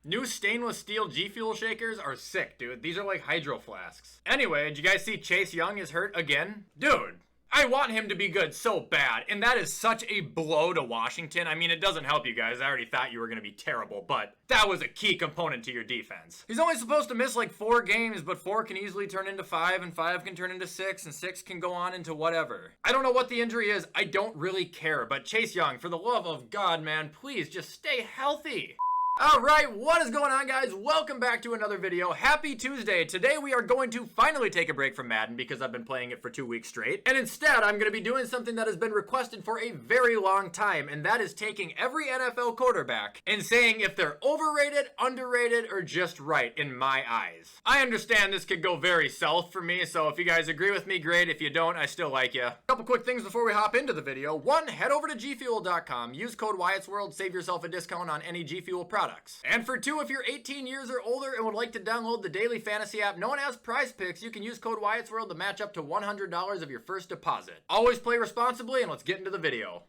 New stainless steel G Fuel shakers are sick, dude. These are like hydro flasks. Anyway, did you guys see Chase Young is hurt again? Dude, I want him to be good so bad, and that is such a blow to Washington. I mean, it doesn't help you guys. I already thought you were going to be terrible, but that was a key component to your defense. He's only supposed to miss like 4 games, but 4 can easily turn into 5, and 5 can turn into 6, and 6 can go on into whatever. I don't know what the injury is. I don't really care, but Chase Young, for the love of God, man, please just stay healthy. Alright, what is going on, guys? Welcome back to another video. Happy Tuesday. Today we are going to finally take a break from Madden because I've been playing it for 2 weeks straight. And instead, I'm going to be doing something that has been requested for a very long time, and that is taking every NFL quarterback and saying if they're overrated, underrated, or just right in my eyes. I understand this could go very south for me, so if you guys agree with me, great. If you don't, I still like you. Couple quick things before we hop into the video. 1, head over to gfuel.com. Use code WyattzWorld. Save yourself a discount on any G Fuel products. And for 2, if you're 18 years or older and would like to download the daily fantasy app known as Prize Picks, you can use code WyattzWorld to match up to $100 of your first deposit. Always play responsibly, and let's get into the video.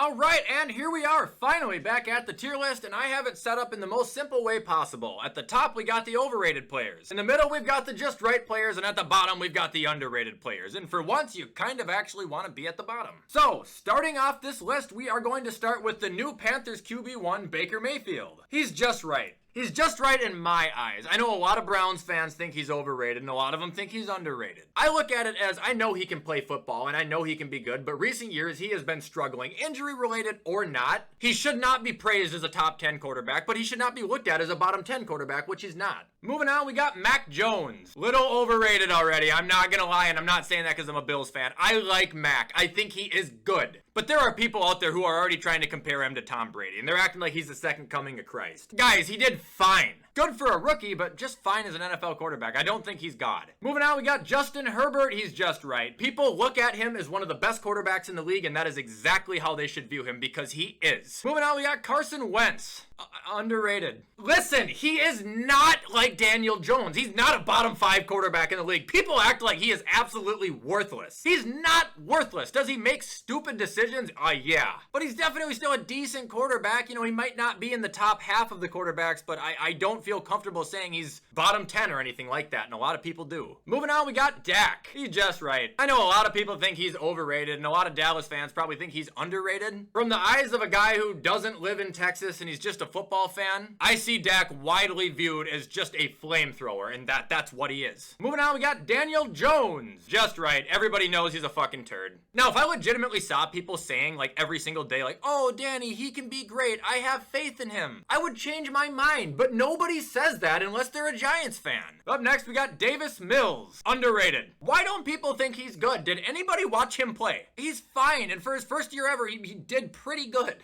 Alright, and here we are, finally back at the tier list, and I have it set up in the most simple way possible. At the top, we got the overrated players. In the middle, we've got the just right players, and at the bottom, we've got the underrated players. And for once, you kind of actually want to be at the bottom. So, starting off this list, we are going to start with the new Panthers QB1, Baker Mayfield. He's just right. He's just right in my eyes. I know a lot of Browns fans think he's overrated, and a lot of them think he's underrated. I look at it as I know he can play football, and I know he can be good, but recent years he has been struggling, injury-related or not. He should not be praised as a top 10 quarterback, but he should not be looked at as a bottom 10 quarterback, which he's not. Moving on, we got Mac Jones. Little overrated already. I'm not gonna lie, and I'm not saying that because I'm a Bills fan. I like Mac. I think he is good. But there are people out there who are already trying to compare him to Tom Brady, and they're acting like he's the second coming of Christ. Guys, he did fine. Good for a rookie, but just fine as an NFL quarterback. I don't think he's God. Moving on, we got Justin Herbert. He's just right. People look at him as one of the best quarterbacks in the league, and that is exactly how they should view him, because he is. Moving on, we got Carson Wentz. Underrated. Listen, he is not like Daniel Jones. He's not a bottom 5 quarterback in the league. People act like he is absolutely worthless. He's not worthless. Does he make stupid decisions? Yeah. But he's definitely still a decent quarterback. You know, he might not be in the top half of the quarterbacks, but I don't feel comfortable saying he's bottom 10 or anything like that, and a lot of people do. Moving on, we got Dak. He's just right. I know a lot of people think he's overrated, and a lot of Dallas fans probably think he's underrated. From the eyes of a guy who doesn't live in Texas and he's just a football fan, I see Dak widely viewed as just a flamethrower, and that's what he is. Moving on, we got Daniel Jones. Just right. Everybody knows he's a fucking turd. Now, if I legitimately saw people saying, like, every single day, like, oh, Danny, he can be great, I have faith in him, I would change my mind, but nobody says that unless they're a Giants fan. Up next, we got Davis Mills. Underrated. Why don't people think he's good? Did anybody watch him play? He's fine, and for his first year ever, he did pretty good.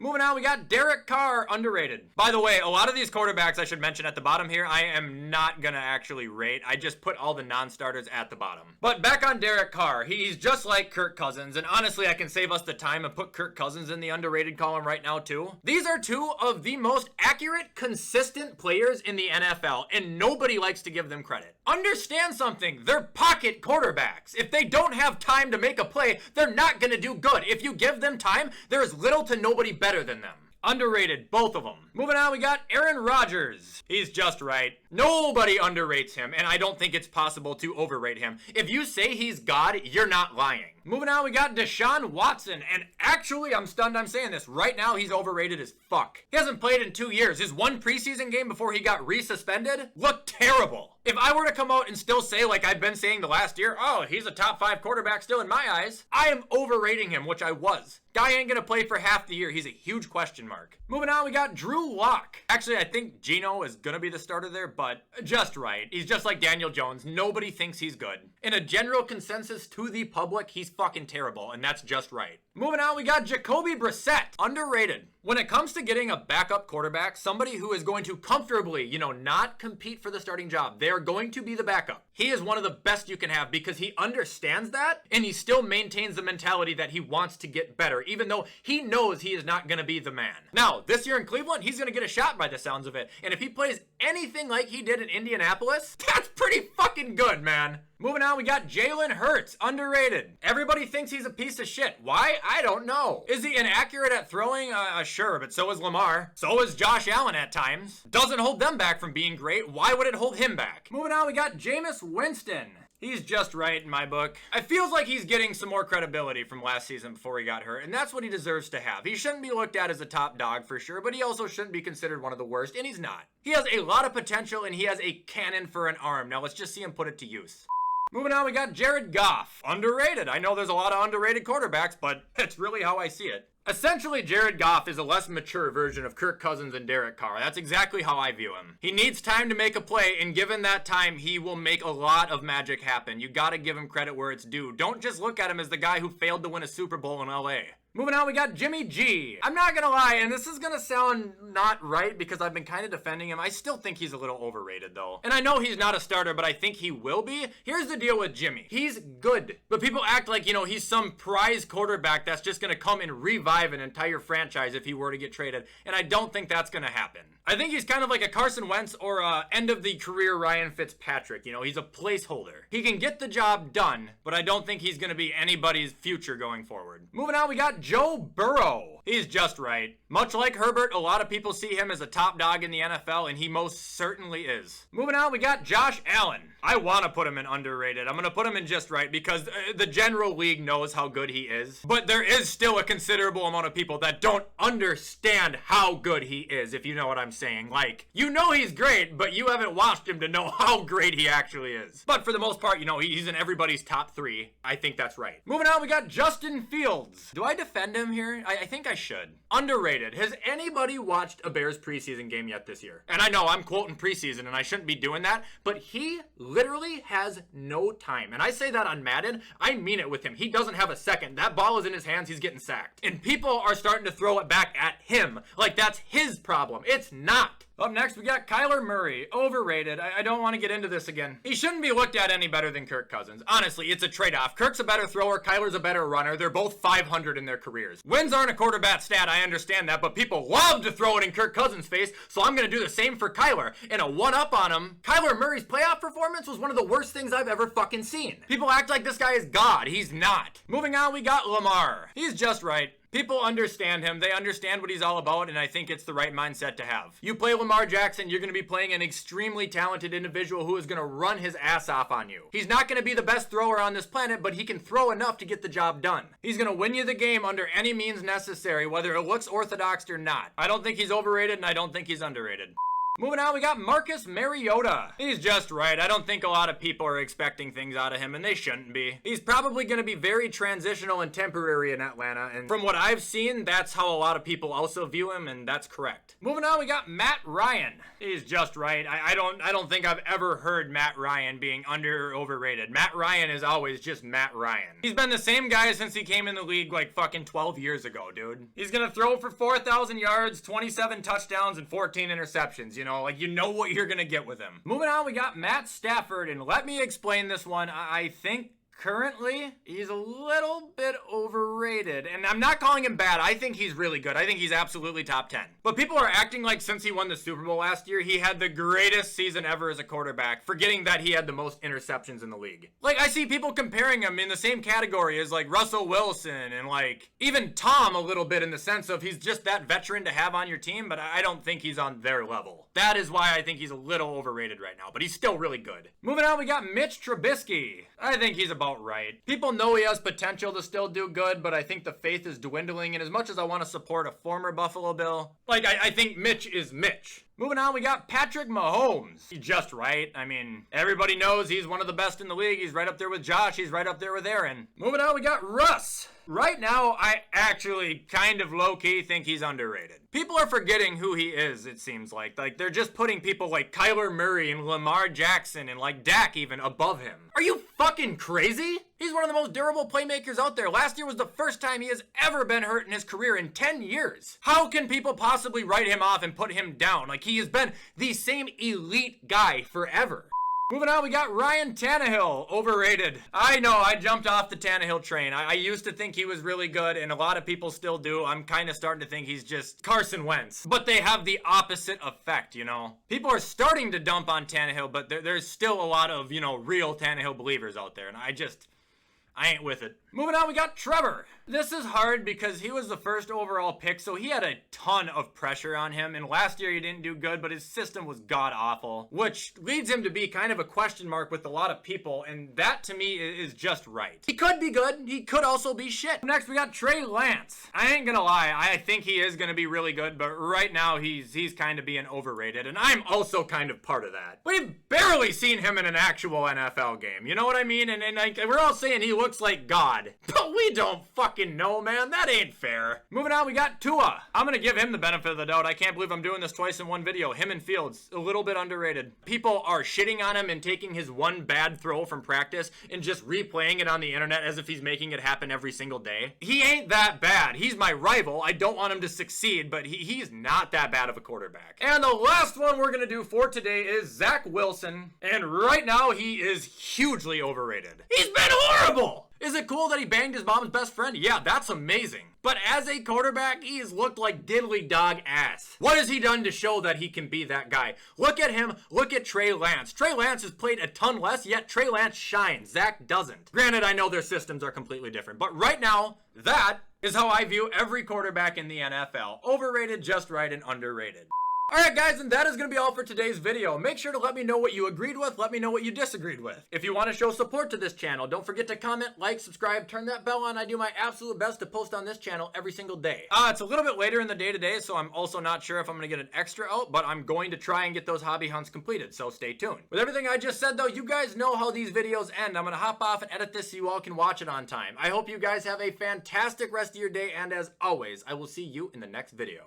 Moving on, we got Derek Carr, underrated. By the way, a lot of these quarterbacks I should mention at the bottom here, I am not gonna actually rate. I just put all the non-starters at the bottom. But back on Derek Carr, he's just like Kirk Cousins, and honestly, I can save us the time and put Kirk Cousins in the underrated column right now too. These are 2 of the most accurate, consistent players in the NFL, and nobody likes to give them credit. Understand something, they're pocket quarterbacks. If they don't have time to make a play, they're not gonna do good. If you give them time, there's little to nobody better than them. Underrated, both of them. Moving on, we got Aaron Rodgers. He's just right. Nobody underrates him, and I don't think it's possible to overrate him. If you say he's God, you're not lying. Moving on, we got Deshaun Watson, and actually, I'm stunned I'm saying this. Right now, he's overrated as fuck. He hasn't played in 2 years. His one preseason game before he got resuspended looked terrible. If I were to come out and still say, like I've been saying the last year, oh, he's a top 5 quarterback still in my eyes, I am overrating him, which I was. Guy ain't gonna play for half the year. He's a huge question mark. Moving on, we got Drew Lock. Actually, I think Geno is gonna be the starter there, but just right. He's just like Daniel Jones. Nobody thinks he's good. In a general consensus to the public, he's fucking terrible, and that's just right. Moving on, we got Jacoby Brissett. Underrated. When it comes to getting a backup quarterback, somebody who is going to comfortably, not compete for the starting job, they're going to be the backup. He is one of the best you can have because he understands that and he still maintains the mentality that he wants to get better, even though he knows he is not going to be the man. Now, this year in Cleveland, he's going to get a shot by the sounds of it. And if he plays anything like he did in Indianapolis, that's pretty fucking good, man. Moving on, we got Jalen Hurts, underrated. Everybody thinks he's a piece of shit. Why? I don't know. Is he inaccurate at throwing? Sure, but so is Lamar. So is Josh Allen at times. Doesn't hold them back from being great. Why would it hold him back? Moving on, we got Jameis Winston. He's just right in my book. It feels like he's getting some more credibility from last season before he got hurt, and that's what he deserves to have. He shouldn't be looked at as a top dog for sure, but he also shouldn't be considered one of the worst, and he's not. He has a lot of potential, and he has a cannon for an arm. Now let's just see him put it to use. Moving on, we got Jared Goff. Underrated. I know there's a lot of underrated quarterbacks, but it's really how I see it. Essentially, Jared Goff is a less mature version of Kirk Cousins and Derek Carr. That's exactly how I view him. He needs time to make a play, and given that time, he will make a lot of magic happen. You gotta give him credit where it's due. Don't just look at him as the guy who failed to win a Super Bowl in LA. Moving on, we got Jimmy G. I'm not gonna lie, and this is gonna sound not right because I've been kind of defending him. I still think he's a little overrated though. And I know he's not a starter, but I think he will be. Here's the deal with Jimmy. He's good, but people act like, he's some prize quarterback that's just gonna come and revive an entire franchise if he were to get traded. And I don't think that's gonna happen. I think he's kind of like a Carson Wentz or a end of the career Ryan Fitzpatrick. He's a placeholder. He can get the job done, but I don't think he's gonna be anybody's future going forward. Moving on, we got Joe Burrow. He's just right. Much like Herbert, a lot of people see him as a top dog in the NFL, and he most certainly is. Moving on, we got Josh Allen. I want to put him in underrated. I'm going to put him in just right because the general league knows how good he is. But there is still a considerable amount of people that don't understand how good he is, if you know what I'm saying. Like, he's great, but you haven't watched him to know how great he actually is. But for the most part, he's in everybody's top 3. I think that's right. Moving on, we got Justin Fields. Do I defend him here? I think I should. Underrated. Has anybody watched a Bears preseason game yet this year? And I know I'm quoting preseason and I shouldn't be doing that, but he literally has no time. And I say that on Madden. I mean it with him. He doesn't have a second. That ball is in his hands. He's getting sacked. And people are starting to throw it back at him. Like that's his problem. It's not. Up next, we got Kyler Murray. Overrated. I don't want to get into this again. He shouldn't be looked at any better than Kirk Cousins. Honestly, it's a trade-off. Kirk's a better thrower. Kyler's a better runner. They're both 500 in their careers. Wins aren't a quarterback stat. I understand that, but people love to throw it in Kirk Cousins' face, so I'm going to do the same for Kyler. And a one-up on him, Kyler Murray's playoff performance was one of the worst things I've ever fucking seen. People act like this guy is God. He's not. Moving on, we got Lamar. He's just right. People understand him. They understand what he's all about, and I think it's the right mindset to have. You play Lamar Jackson, you're going to be playing an extremely talented individual who is going to run his ass off on you. He's not going to be the best thrower on this planet, but he can throw enough to get the job done. He's going to win you the game under any means necessary, whether it looks orthodox or not. I don't think he's overrated, and I don't think he's underrated. Moving on, we got Marcus Mariota. He's just right. I don't think a lot of people are expecting things out of him, and they shouldn't be. He's probably going to be very transitional and temporary in Atlanta, and from what I've seen, that's how a lot of people also view him, and that's correct. Moving on, we got Matt Ryan. He's just right. I don't think I've ever heard Matt Ryan being under or overrated. Matt Ryan is always just Matt Ryan. He's been the same guy since he came in the league like fucking 12 years ago, dude. He's going to throw for 4,000 yards, 27 touchdowns, and 14 interceptions. You know what you're gonna get with him. Moving on, we got Matt Stafford, and let me explain this one. I think currently, he's a little bit overrated. And I'm not calling him bad. I think he's really good. I think he's absolutely top 10. But people are acting like since he won the Super Bowl last year, he had the greatest season ever as a quarterback, forgetting that he had the most interceptions in the league. Like, I see people comparing him in the same category as, like, Russell Wilson and, like, even Tom a little bit in the sense of he's just that veteran to have on your team, but I don't think he's on their level. That is why I think he's a little overrated right now, but he's still really good. Moving on, we got Mitch Trubisky. I think he's about right. People know he has potential to still do good, but I think the faith is dwindling, and as much as I want to support a former Buffalo Bill, like, I think Mitch is Mitch. Moving on, we got Patrick Mahomes. He's just right. I mean, everybody knows he's one of the best in the league. He's right up there with Josh. He's right up there with Aaron. Moving on, we got Russ. Right now, I actually kind of low-key think he's underrated. People are forgetting who he is, it seems like. Like, they're just putting people like Kyler Murray and Lamar Jackson and, like, Dak even above him. Are you fucking crazy? He's one of the most durable playmakers out there. Last year was the first time he has ever been hurt in his career in 10 years. How can people possibly write him off and put him down? Like, he has been the same elite guy forever. Moving on, we got Ryan Tannehill, overrated. I know, I jumped off the Tannehill train. I used to think he was really good, and a lot of people still do. I'm kind of starting to think he's just Carson Wentz. But they have the opposite effect, you know? People are starting to dump on Tannehill, but there's still a lot of, you know, real Tannehill believers out there, and I ain't with it. Moving on, we got Trevor. This is hard because he was the first overall pick, so he had a ton of pressure on him, and last year he didn't do good, but his system was god-awful, which leads him to be kind of a question mark with a lot of people, and that to me is just right. He could be good, he could also be shit. Next, we got Trey Lance. I ain't gonna lie, I think he is gonna be really good, but right now he's kind of being overrated, and I'm also kind of part of that. We've barely seen him in an actual NFL game, you know what I mean? And like, we're all saying he looks like God, but we don't fucking know, man. That ain't fair. Moving on, we got Tua. I'm gonna give him the benefit of the doubt. I can't believe I'm doing this twice in one video. Him and Fields, a little bit underrated. People are shitting on him and taking his one bad throw from practice and just replaying it on the internet as if he's making it happen every single day. He ain't that bad. He's my rival. I don't want him to succeed, but he's not that bad of a quarterback. And the last one we're gonna do for today is Zach Wilson. And right now, he is hugely overrated. He's been horrible! Is it cool that he banged his mom's best friend? Yeah, that's amazing. But as a quarterback, he has looked like diddly dog ass. What has he done to show that he can be that guy? Look at him. Look at Trey Lance. Trey Lance has played a ton less, yet Trey Lance shines. Zach doesn't. Granted, I know their systems are completely different, but right now, that is how I view every quarterback in the NFL. Overrated, just right, and underrated. Alright guys, and that is going to be all for today's video. Make sure to let me know what you agreed with, let me know what you disagreed with. If you want to show support to this channel, don't forget to comment, like, subscribe, turn that bell on. I do my absolute best to post on this channel every single day. It's a little bit later in the day today, so I'm also not sure if I'm going to get an extra out, but I'm going to try and get those hobby hunts completed, so stay tuned. With everything I just said though, you guys know how these videos end. I'm going to hop off and edit this so you all can watch it on time. I hope you guys have a fantastic rest of your day, and as always, I will see you in the next video.